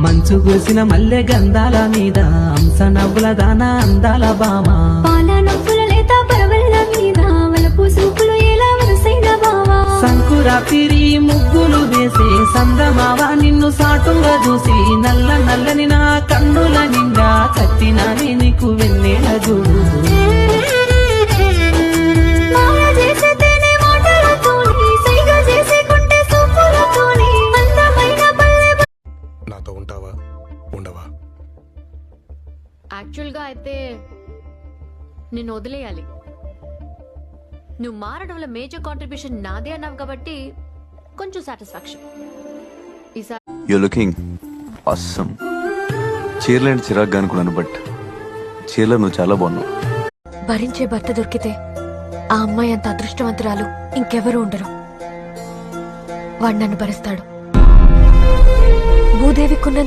మంచు కూసిన మల్లె గంధాల మీద అంశ నవ్వుల దాన అందాల బామ పాల నవ్వుల లేత పరవళ్ళ మీద వలపు సూపులు ఎలా వరసైన బావా సంకురాతిరి ముగ్గులు వేసే సందమావ నిన్ను సాటుగా చూసి నల్ల నల్లని నా కన్నుల నిండా కత్తినానే నీకు వెన్నెల చూడు మాయ చేసే తేనె మాటలతోని సైగ చేసే కొట్టే సూపులతోని అందమైన పల్లె నాతో ఉంటావా ఉండవా? యాక్చువల్గా అయితే నిన్ను వదిలేయాలి. నువ్వు మారడంలో మేజర్ కాంట్రిబ్యూషన్ నాదే అన్నావు కాబట్టి కొంచెం సాటిస్ఫాక్షన్. ఈసారి You're looking awesome. చీరలేంటి చిరాగ్గా అనుకున్నాను, బట్ చీరలో నువ్వు చాలా బాగున్నావు. భరించే భర్త దొరికితే ఆ అమ్మాయి అంత అదృష్టవంతురాలు ఇంకెవరూ ఉండరు. వాడు నన్ను భరిస్తాడు. భూదేవికున్నంత